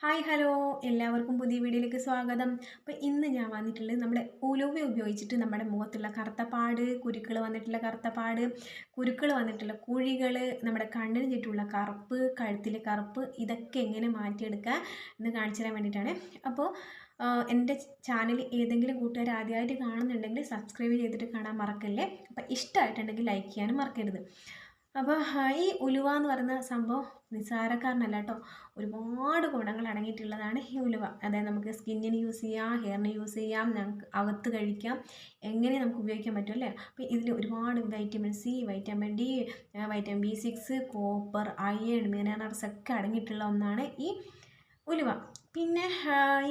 Hi hello എല്ലാവർക്കും പുതിയ വീഡിയോയിലേക്ക് സ്വാഗതം. അപ്പോൾ ഇന്ന് ഞാൻ വന്നിട്ടുള്ളത് നമ്മുടെ ഉലുവ ഉപയോഗിച്ചിട്ട് നമ്മുടെ മുഖത്തുള്ള കറുത്തപ്പാട്, കുരുക്കൾ വന്നിട്ടുള്ള കറുത്തപ്പാട്, കുരുക്കൾ വന്നിട്ടുള്ള കുഴികൾ, നമ്മുടെ കണ്ണിന് ചുറ്റുമുള്ള കറുപ്പ്, കഴുത്തിലെ കറുപ്പ് ഇതൊക്കെ എങ്ങനെ മാറ്റിയെടുക്കുക എന്ന് കാണിച്ചു തരാൻ വേണ്ടിയിട്ടാണ്. അപ്പോൾ എൻ്റെ ചാനൽ ഏതെങ്കിലും കൂട്ടുകാർ ആദ്യമായിട്ട് കാണുന്നുണ്ടെങ്കിൽ സബ്സ്ക്രൈബ് ചെയ്തിട്ട് കാണാൻ മറക്കല്ലേ. അപ്പോൾ ഇഷ്ടമായിട്ടുണ്ടെങ്കിൽ ലൈക്ക് ചെയ്യാനും മറക്കരുത്. അപ്പോൾ ഈ ഉലുവ എന്ന് പറയുന്ന സംഭവം നിസ്സാരക്കാരനല്ല കേട്ടോ. ഒരുപാട് ഗുണങ്ങൾ അടങ്ങിയിട്ടുള്ളതാണ് ഈ ഉലുവ. അതായത് നമുക്ക് സ്കിന്നിന് യൂസ് ചെയ്യാം, ഹെയറിന് യൂസ് ചെയ്യാം, നമുക്ക് അകത്ത് കഴിക്കാം, എങ്ങനെ നമുക്ക് ഉപയോഗിക്കാൻ പറ്റും അല്ലേ. അപ്പോൾ ഇതിൽ ഒരുപാട് vitamin C, vitamin D, vitamin B6, copper, iron, minerals ഒക്കെ അടങ്ങിയിട്ടുള്ള ഒന്നാണ് ഈ ഉലുവ. പിന്നെ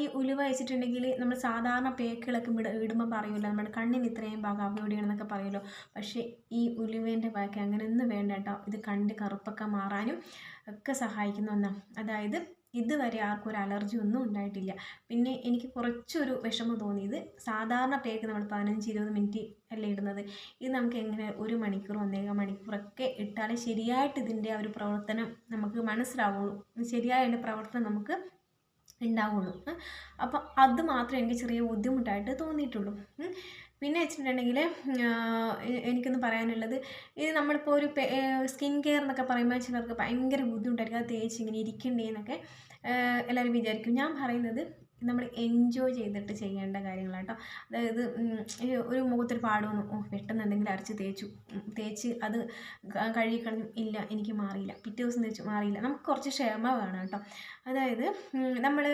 ഈ ഉലുവ വെച്ചിട്ടുണ്ടെങ്കിൽ നമ്മൾ സാധാരണ പേക്കുകളൊക്കെ ഇടുമ്പോൾ പറയുമല്ലോ, നമ്മുടെ കണ്ണിന് ഇത്രയും ഭാഗം അവോയ്ഡ് ചെയ്യണമെന്നൊക്കെ പറയുമല്ലോ. പക്ഷേ ഈ ഉലുവേൻ്റെ പാക്ക് അങ്ങനെയൊന്നും വേണ്ട കേട്ടോ. ഇത് കണ്ട് കറുപ്പൊക്കെ മാറാനും ഒക്കെ സഹായിക്കുന്ന ഒന്നാണ്. അതായത് ഇതുവരെ ആർക്കും ഒരു അലർജി ഒന്നും ഉണ്ടായിട്ടില്ല. പിന്നെ എനിക്ക് കുറച്ചൊരു വിഷമം തോന്നിയത്, സാധാരണ പേക്ക് നമ്മൾ 15-20 മിനിറ്റ് അല്ലേ ഇടുന്നത്. ഇത് നമുക്ക് എങ്ങനെ 1 മണിക്കൂർ 1.5 മണിക്കൂറൊക്കെ ഇട്ടാലേ ശരിയായിട്ട് ഇതിൻ്റെ ആ ഒരു പ്രവർത്തനം നമുക്ക് മനസ്സിലാവുള്ളൂ, ശരിയായ അതിൻ്റെ പ്രവർത്തനം നമുക്ക് ഉണ്ടാവുള്ളൂ. അപ്പം അത് മാത്രമേ എനിക്ക് ചെറിയ ബുദ്ധിമുട്ടായിട്ട് തോന്നിയിട്ടുള്ളൂ. പിന്നെ വെച്ചിട്ടുണ്ടെങ്കിൽ എനിക്കൊന്ന് പറയാനുള്ളത്, ഇത് നമ്മളിപ്പോൾ ഒരു സ്കിൻ കെയർ എന്നൊക്കെ പറയുമ്പോൾ ചിലർക്ക് ഭയങ്കര ബുദ്ധിമുട്ടായിരിക്കും, അത് തേച്ച് ഇങ്ങനെ ഇരിക്കണ്ടേന്നൊക്കെ എല്ലാവരും വിചാരിക്കും. ഞാൻ പറയുന്നത് നമ്മൾ എൻജോയ് ചെയ്തിട്ട് ചെയ്യേണ്ട കാര്യങ്ങളാട്ടോ. അതായത് ഒരു മുഖത്തൊരു പാട് വന്നു, പെട്ടെന്ന് എന്തെങ്കിലും അരച്ച് തേച്ച് അത് കഴുകിക്കളഞ്ഞു, ഇല്ല എനിക്ക് മാറിയില്ല, പിറ്റേ ദിവസം തേച്ചു മാറിയില്ല. നമുക്ക് കുറച്ച് ക്ഷമ വേണം കേട്ടോ. അതായത് നമ്മൾ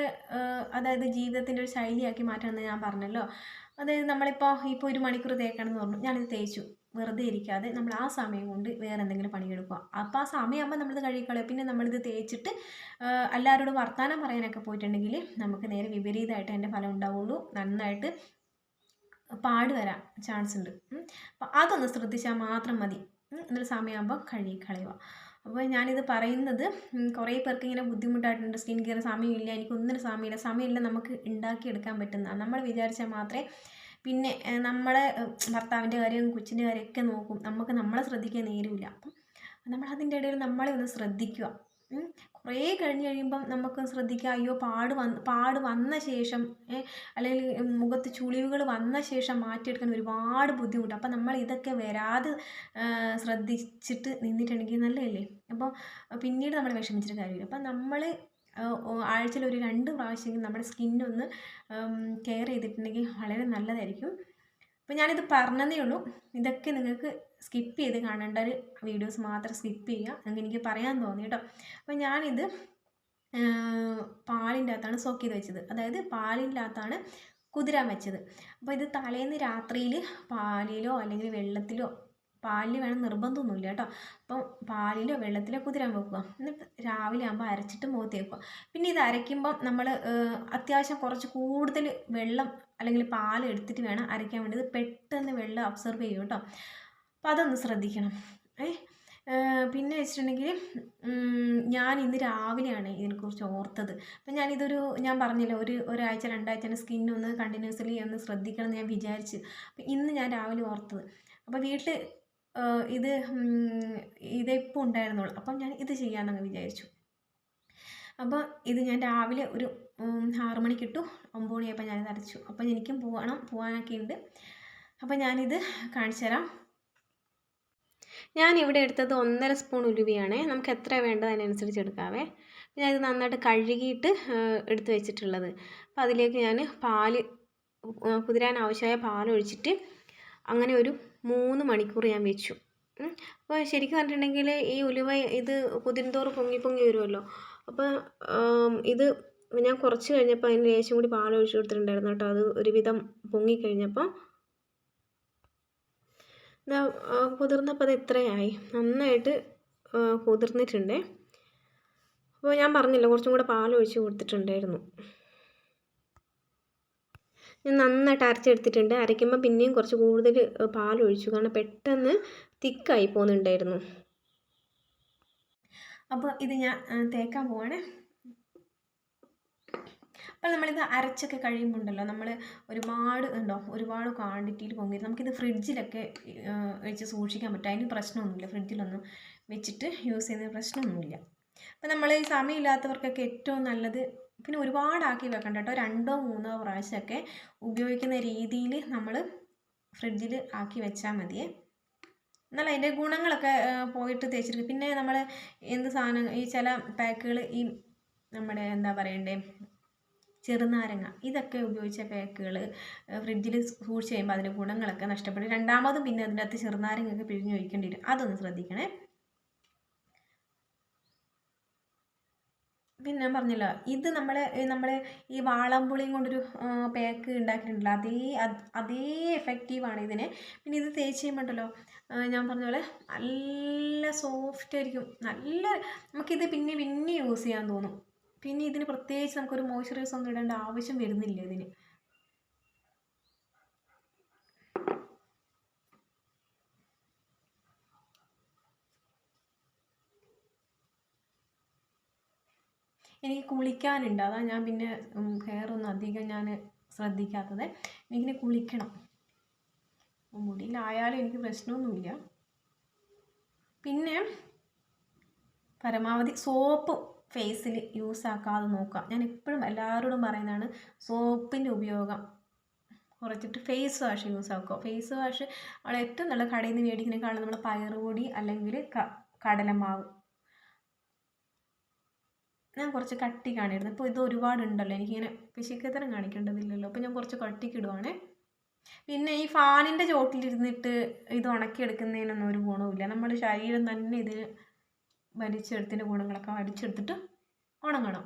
ജീവിതത്തിൻ്റെ ഒരു ശൈലിയാക്കി മാറ്റണമെന്ന് ഞാൻ പറഞ്ഞല്ലോ. അതായത് നമ്മളിപ്പോൾ 1 മണിക്കൂർ തേക്കണം എന്ന് പറഞ്ഞു, ഞാനിത് തേച്ചു, വെറുതെ ഇരിക്കാതെ നമ്മൾ ആ സമയം കൊണ്ട് വേറെ എന്തെങ്കിലും പണിയെടുക്കുക. അപ്പോൾ ആ സമയമാകുമ്പോൾ നമ്മളിത് കഴുകിക്കളയും. പിന്നെ നമ്മളിത് തേച്ചിട്ട് എല്ലാവരോടും വർത്തമാനം പറയാനൊക്കെ പോയിട്ടുണ്ടെങ്കിൽ നമുക്ക് നേരെ വിപരീതമായിട്ട് അതിൻ്റെ ഫലം ഉണ്ടാവുള്ളൂ. നന്നായിട്ട് പാട് വരാൻ ചാൻസ് ഉണ്ട്. അപ്പോൾ അതൊന്ന് ശ്രദ്ധിച്ചാൽ മാത്രം മതി. എന്നൊരു സമയമാകുമ്പോൾ കഴുകിക്കളയുക. അപ്പോൾ ഞാനിത് പറയുന്നത് കുറേ പേർക്ക് ഇങ്ങനെ ബുദ്ധിമുട്ടായിട്ടുണ്ട്, സ്കിൻ കെയർ സമയമില്ല, എനിക്കൊന്നിനും സമയമില്ല നമുക്ക് ഉണ്ടാക്കിയെടുക്കാൻ പറ്റുന്ന, നമ്മൾ വിചാരിച്ചാൽ മാത്രമേ. പിന്നെ നമ്മളെ ഭർത്താവിൻ്റെ കാര്യം കൊച്ചിൻ്റെ കാര്യമൊക്കെ നോക്കും, നമുക്ക് നമ്മളെ ശ്രദ്ധിക്കാൻ നേരമില്ല. അപ്പം നമ്മൾ അതിൻ്റെ ഇടയിൽ നമ്മളെ ഒന്ന് ശ്രദ്ധിക്കുക. കുറേ കഴിയുമ്പം നമുക്ക് ശ്രദ്ധിക്കുക, അയ്യോ പാട് വന്ന ശേഷം അല്ലെങ്കിൽ മുഖത്ത് ചുളിവുകൾ വന്ന ശേഷം മാറ്റിയെടുക്കാൻ ഒരുപാട് ബുദ്ധിമുട്ട്. അപ്പം നമ്മൾ ഇതൊക്കെ വരാതെ ശ്രദ്ധിച്ചിട്ട് നിന്നിട്ടുണ്ടെങ്കിൽ നല്ലതല്ലേ. അപ്പോൾ പിന്നീട് നമ്മൾ വിഷമിച്ചിട്ട് കാര്യമില്ല. അപ്പം നമ്മൾ ആഴ്ചയിൽ ഒരു 2 പ്രാവശ്യമെങ്കിലും നമ്മുടെ സ്കിന്നൊന്ന് കെയർ ചെയ്തിട്ടുണ്ടെങ്കിൽ വളരെ നല്ലതായിരിക്കും. അപ്പോൾ ഞാനിത് പറഞ്ഞതേ ഉള്ളൂ. ഇതൊക്കെ നിങ്ങൾക്ക് സ്കിപ്പ് ചെയ്ത് കാണേണ്ട ഒരു വീഡിയോസ് മാത്രം സ്കിപ്പ് ചെയ്യുക, അങ്ങനെ എനിക്ക് പറയാൻ തോന്നി കേട്ടോ. അപ്പോൾ ഞാനിത് പാലിൻ്റെ അകത്താണ് സോക്ക് ചെയ്ത് വെച്ചത്, അതായത് പാലിൻ്റെ അകത്താണ് കുതിരാൻ വെച്ചത്. അപ്പോൾ ഇത് തലേന്ന് രാത്രിയിൽ പാലിലോ അല്ലെങ്കിൽ വെള്ളത്തിലോ, പാലിൽ വേണം നിർബന്ധമൊന്നുമില്ല കേട്ടോ. അപ്പം പാലിലോ വെള്ളത്തിലോ കുതിരാൻ വെക്കുക, എന്നിട്ട് രാവിലെ ആകുമ്പോൾ അരച്ചിട്ട് മുഖത്ത് തേക്കുക. പിന്നെ ഇത് അരയ്ക്കുമ്പം നമ്മൾ അത്യാവശ്യം കുറച്ച് കൂടുതൽ വെള്ളം അല്ലെങ്കിൽ പാൽ എടുത്തിട്ട് വേണം അരയ്ക്കാൻ വേണ്ടി. ഇത് പെട്ടെന്ന് വെള്ളം അബ്സർവ് ചെയ്യും കേട്ടോ. അപ്പോൾ അതൊന്ന് ശ്രദ്ധിക്കണം. പിന്നെ വെച്ചിട്ടുണ്ടെങ്കിൽ ഞാൻ ഇന്ന് രാവിലെയാണ് ഇതിനെക്കുറിച്ച് ഓർത്തത്. അപ്പം ഞാൻ പറഞ്ഞില്ല, ഒരാഴ്ച 2 ആഴ്ച സ്കിന്നൊന്ന് കണ്ടിന്യൂസ്ലി ഒന്ന് ശ്രദ്ധിക്കണം എന്ന് ഞാൻ വിചാരിച്ചു. അപ്പം ഇന്ന് ഞാൻ രാവിലെ ഓർത്തത്. അപ്പോൾ വീട്ടിൽ ഇതിപ്പോൾ ഉണ്ടായിരുന്നുള്ളൂ. അപ്പം ഞാൻ ഇത് ചെയ്യാമെന്നങ്ങ് വിചാരിച്ചു. അപ്പോൾ ഇത് ഞാൻ രാവിലെ ഒരു 6 മണിക്കിട്ടു, 9 മണിയായപ്പോൾ ഞാനിത് അരച്ചു. അപ്പം എനിക്കും പോകാനൊക്കെ ഉണ്ട്. അപ്പം ഞാനിത് കാണിച്ചു തരാം. ഞാനിവിടെ എടുത്തത് 1.5 സ്പൂൺ ഉലുവയാണ്. നമുക്ക് എത്ര വേണ്ടത് അതിനനുസരിച്ച് എടുക്കാവേ. ഞാനിത് നന്നായിട്ട് കഴുകിയിട്ട് എടുത്ത് വെച്ചിട്ടുള്ളത്. അപ്പോൾ അതിലേക്ക് ഞാൻ കുതിരാൻ ആവശ്യമായ പാലൊഴിച്ചിട്ട് അങ്ങനെ ഒരു 3 മണിക്കൂർ ഞാൻ വെച്ചു. അപ്പോൾ ശരിക്കും പറഞ്ഞിട്ടുണ്ടെങ്കിൽ ഈ ഉലുവ ഇത് കുതിരുന്തോറും പൊങ്ങി വരുമല്ലോ. അപ്പോൾ ഇത് ഞാൻ കുറച്ച് കഴിഞ്ഞപ്പോൾ അതിന് ലേശം കൂടി പാലൊഴിച്ച് കൊടുത്തിട്ടുണ്ടായിരുന്നു കേട്ടോ. അത് ഒരുവിധം പൊങ്ങിക്കഴിഞ്ഞപ്പോൾ കുതിർന്നപ്പോൾ അത് ഇത്രയായി, നന്നായിട്ട് കുതിർന്നിട്ടുണ്ട്. അപ്പോൾ ഞാൻ പറഞ്ഞില്ല, കുറച്ചും കൂടെ പാലൊഴിച്ച് കൊടുത്തിട്ടുണ്ടായിരുന്നു. ഞാൻ നന്നായിട്ട് അരച്ചെടുത്തിട്ടുണ്ട്. അരയ്ക്കുമ്പോൾ പിന്നെയും കുറച്ച് കൂടുതൽ പാലൊഴിച്ചു, കാരണം പെട്ടെന്ന് തിക്കായി പോകുന്നുണ്ടായിരുന്നു. അപ്പോൾ ഇത് ഞാൻ തേക്കാൻ പോവാണ്. അപ്പോൾ നമ്മളിത് അരച്ചൊക്കെ കഴിയുമ്പോണ്ടല്ലോ, നമ്മൾ ഒരുപാട് ക്വാണ്ടിറ്റിയിൽ പൊങ്ങി നമുക്കിത് ഫ്രിഡ്ജിലൊക്കെ വെച്ച് സൂക്ഷിക്കാൻ പറ്റും. അതിന് പ്രശ്നമൊന്നുമില്ല, ഫ്രിഡ്ജിലൊന്നും വെച്ചിട്ട് യൂസ് ചെയ്യുന്ന പ്രശ്നമൊന്നുമില്ല. അപ്പോൾ നമ്മൾ ഈ സമയമില്ലാത്തവർക്കൊക്കെ ഏറ്റവും നല്ലത് പിന്നെ ഒരുപാടാക്കി വെക്കണ്ട കേട്ടോ, 2ഓ 3ഓ പ്രാവശ്യമൊക്കെ ഉപയോഗിക്കുന്ന രീതിയിൽ നമ്മൾ ഫ്രിഡ്ജിൽ ആക്കി വെച്ചാൽ മതിയേ. എന്നാൽ അതിൻ്റെ ഗുണങ്ങളൊക്കെ പോയിട്ട് തേച്ചിട്ട് പിന്നെ നമ്മൾ എന്ത് സാധനം ഈ ചില പാക്കുകൾ ഈ നമ്മുടെ എന്താ പറയണ്ടേ ചെറുനാരങ്ങ ഇതൊക്കെ ഉപയോഗിച്ച പാക്കുകൾ ഫ്രിഡ്ജിൽ സൂക്ഷിച്ച് കഴിയുമ്പോൾ അതിൻ്റെ ഗുണങ്ങളൊക്കെ നഷ്ടപ്പെടും. രണ്ടാമതും പിന്നെ അതിൻ്റെ അകത്ത് ചെറുനാരങ്ങയൊക്കെ പിഴിഞ്ഞ് ഒഴിക്കേണ്ടി വരും. അതൊന്ന് ശ്രദ്ധിക്കണേ. പിന്നെ ഞാൻ പറഞ്ഞല്ലോ, ഇത് നമ്മൾ ഈ വാളംപുളിയും കൊണ്ടൊരു പാക്ക് ഉണ്ടാക്കിയിട്ടുണ്ടല്ലോ, അതേ എഫക്റ്റീവാണ് ഇതിന്. പിന്നെ ഇത് തേച്ച് കഴിയുമ്പോണ്ടല്ലോ ഞാൻ പറഞ്ഞ പോലെ നല്ല സോഫ്റ്റ് ആയിരിക്കും, നല്ല നമുക്കിത് പിന്നെ പിന്നെ യൂസ് ചെയ്യാൻ തോന്നും. പിന്നെ ഇതിന് പ്രത്യേകിച്ച് നമുക്കൊരു മോയ്സ്ചറൈസർ ഒന്നും ഇടേണ്ട ആവശ്യം വരുന്നില്ല ഇതിന്. എനിക്ക് കുളിക്കാനുണ്ട്, അതാണ് ഞാൻ പിന്നെ ഹെയറൊന്നും അധികം ഞാൻ ശ്രദ്ധിക്കാത്തത്. എനിക്കിനി കുളിക്കണം. മുടിയിലായാലും എനിക്ക് പ്രശ്നമൊന്നുമില്ല. പിന്നെ പരമാവധി സോപ്പ് ഫേസിൽ യൂസ് ആക്കാതെ നോക്കുക. ഞാൻ എപ്പോഴും എല്ലാവരോടും പറയുന്നതാണ്, സോപ്പിൻ്റെ ഉപയോഗം കുറച്ചിട്ട് ഫേസ് വാഷ് യൂസ് ആക്കുക. ഫേസ് വാഷ് നമ്മൾ ഏറ്റവും നല്ല കടയിൽ നിന്ന് മേടിക്കുന്നതിനേക്കാളും നമ്മൾ പയറുപൊടി അല്ലെങ്കിൽ കടലമാവ്, ഞാൻ കുറച്ച് കട്ടി കാണിയിരുന്നു. ഇപ്പോൾ ഇത് ഒരുപാടുണ്ടല്ലോ, എനിക്കിങ്ങനെ പിശുക്കത്തരം കാണിക്കേണ്ടതില്ലല്ലോ, അപ്പോൾ ഞാൻ കുറച്ച് കട്ടിക്കിടുവാണേ. പിന്നെ ഈ ഫാനിൻ്റെ ചോട്ടിലിരുന്നിട്ട് ഇത് ഉണക്കിയെടുക്കുന്നതിനൊന്നും ഒരു ഗുണവുമില്ല. നമ്മുടെ ശരീരം തന്നെ ഇതിന് വലിച്ചെടുത്തിൻ്റെ ഗുണങ്ങളൊക്കെ വലിച്ചെടുത്തിട്ട് ഉണങ്ങണം.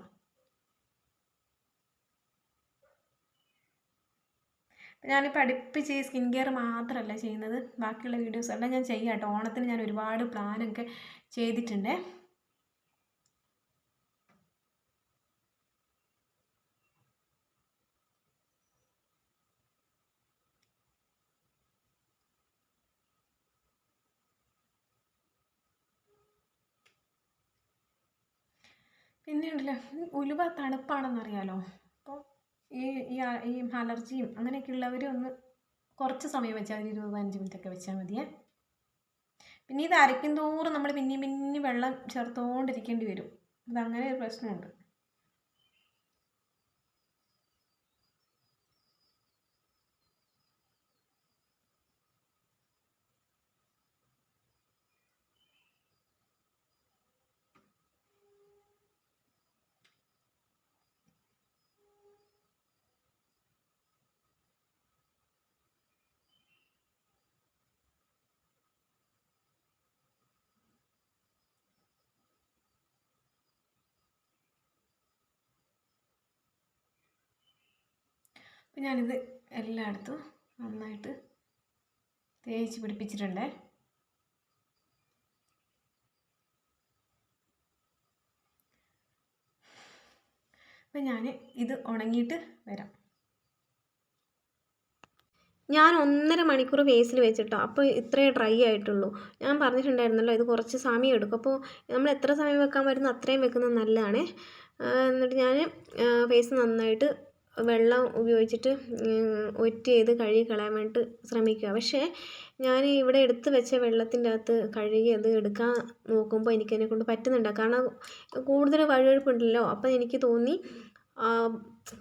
ഞാനിപ്പോൾ അടുപ്പിച്ച് സ്കിൻ കെയർ മാത്രമല്ല ചെയ്യുന്നത്, ബാക്കിയുള്ള വീഡിയോസ് എല്ലാം ഞാൻ ചെയ്യാം കേട്ടോ. ഓണത്തിന് ഞാൻ ഒരുപാട് പ്ലാനൊക്കെ ചെയ്തിട്ടുണ്ട്. പിന്നെ ഉണ്ടല്ലോ, ഉലുവ തണുപ്പാണെന്നറിയാലോ. അപ്പോൾ ഈ ഈ അലർജിയും അങ്ങനെയൊക്കെ ഉള്ളവർ ഒന്ന് കുറച്ച് സമയം വെച്ചാൽ മതി, 25 മിനിറ്റൊക്കെ വെച്ചാൽ മതിയേ. പിന്നെ ഇത് അരയ്ക്കും തോറും നമ്മൾ പിന്നെയും വെള്ളം ചേർത്തുകൊണ്ടിരിക്കേണ്ടി വരും. അതങ്ങനെ ഒരു പ്രശ്നമുണ്ട്. അപ്പം ഞാനിത് എല്ലായിടത്തും നന്നായിട്ട് തേച്ച് പിടിപ്പിച്ചിട്ടുണ്ടേ. അപ്പം ഞാൻ ഇത് ഉണങ്ങിയിട്ട് വരാം. ഞാൻ 1.5 മണിക്കൂർ ഫേസിൽ വെച്ചിട്ടോ, അപ്പോൾ ഇത്രയേ ഡ്രൈ ആയിട്ടുള്ളൂ. ഞാൻ പറഞ്ഞിട്ടുണ്ടായിരുന്നല്ലോ ഇത് കുറച്ച് സമയം എടുക്കും. അപ്പോൾ നമ്മൾ എത്ര സമയം വെക്കാൻ പറ്റുന്നു അത്രയും വെക്കുന്നത് നല്ലതാണ്. എന്നിട്ട് ഞാൻ ഫേസ് നന്നായിട്ട് വെള്ളം ഉപയോഗിച്ചിട്ട് ഒറ്റ് ചെയ്ത് കഴുകി കളയാൻ വേണ്ടിയിട്ട് ശ്രമിക്കുക. പക്ഷേ ഞാൻ ഇവിടെ എടുത്ത് വെച്ച വെള്ളത്തിൻ്റെ അകത്ത് കഴുകി അത് എടുക്കാൻ നോക്കുമ്പോൾ എനിക്കതിനെ കൊണ്ട് പറ്റുന്നുണ്ട്. കാരണം കൂടുതൽ വഴുവഴുപ്പുണ്ടല്ലോ. അപ്പോൾ എനിക്ക് തോന്നി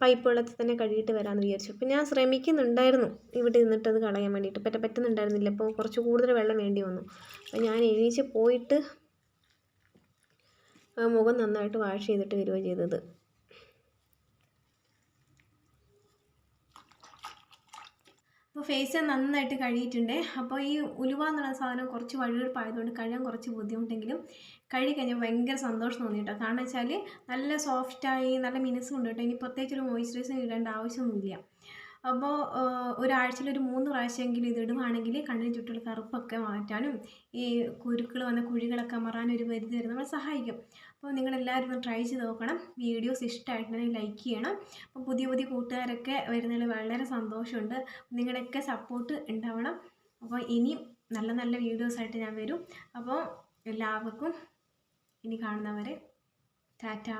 പൈപ്പ് വെള്ളത്തിൽ തന്നെ കഴുകിയിട്ട് വരാമെന്ന് വിചാരിച്ചു. അപ്പോൾ ഞാൻ ശ്രമിക്കുന്നുണ്ടായിരുന്നു ഇവിടെ നിന്നിട്ട് അത് കളയാൻ വേണ്ടിയിട്ട്, പറ്റുന്നുണ്ടായിരുന്നില്ല. അപ്പോൾ കുറച്ച് കൂടുതൽ വെള്ളം വേണ്ടി വന്നു. അപ്പോൾ ഞാൻ എണീച്ച് പോയിട്ട് മുഖം നന്നായിട്ട് വാഷ് ചെയ്തിട്ട് വരികയാണ് ചെയ്തത്. അപ്പോൾ ഫേസ് നന്നായിട്ട് കഴുകിയിട്ടുണ്ട്. അപ്പോൾ ഈ ഉലുവ എന്നുള്ള സാധനം കുറച്ച് വഴുവഴുപ്പായതുകൊണ്ട് കഴുകാൻ കുറച്ച് ബുദ്ധിമുട്ടെങ്കിലും കഴുകി കഴിഞ്ഞാൽ ഭയങ്കര സന്തോഷം തോന്നി കേട്ടോ. കാരണം വെച്ചാൽ നല്ല സോഫ്റ്റായി നല്ല മിനുസുണ്ട് കേട്ടോ. ഇനി പ്രത്യേകിച്ചൊരു മോയ്സ്ചറൈസർ ഇടേണ്ട ആവശ്യമൊന്നുമില്ല. അപ്പോൾ ഒരാഴ്ചയിൽ ഒരു 3 പ്രാവശ്യമെങ്കിലും ഇത് ഇടുവാണെങ്കിൽ കണ്ണിന് ചുറ്റുള്ള കറുപ്പൊക്കെ മാറ്റാനും ഈ കുരുക്കൾ വന്ന കുഴികളൊക്കെ മറാനും ഒരു പരിധി വരെ നമ്മളെ സഹായിക്കും. അപ്പോൾ നിങ്ങളെല്ലാവരും ഒന്ന് ട്രൈ ചെയ്ത് നോക്കണം. വീഡിയോസ് ഇഷ്ടമായിട്ടുണ്ടെങ്കിൽ ലൈക്ക് ചെയ്യണം. അപ്പോൾ പുതിയ കൂട്ടുകാരൊക്കെ വരുന്നതിൽ വളരെ സന്തോഷമുണ്ട്. നിങ്ങളുടെയൊക്കെ സപ്പോർട്ട് ഉണ്ടാവണം. അപ്പോൾ ഇനിയും നല്ല വീഡിയോസായിട്ട് ഞാൻ വരും. അപ്പോൾ എല്ലാവർക്കും ഇനി കാണുന്നവരെ ടാറ്റാ.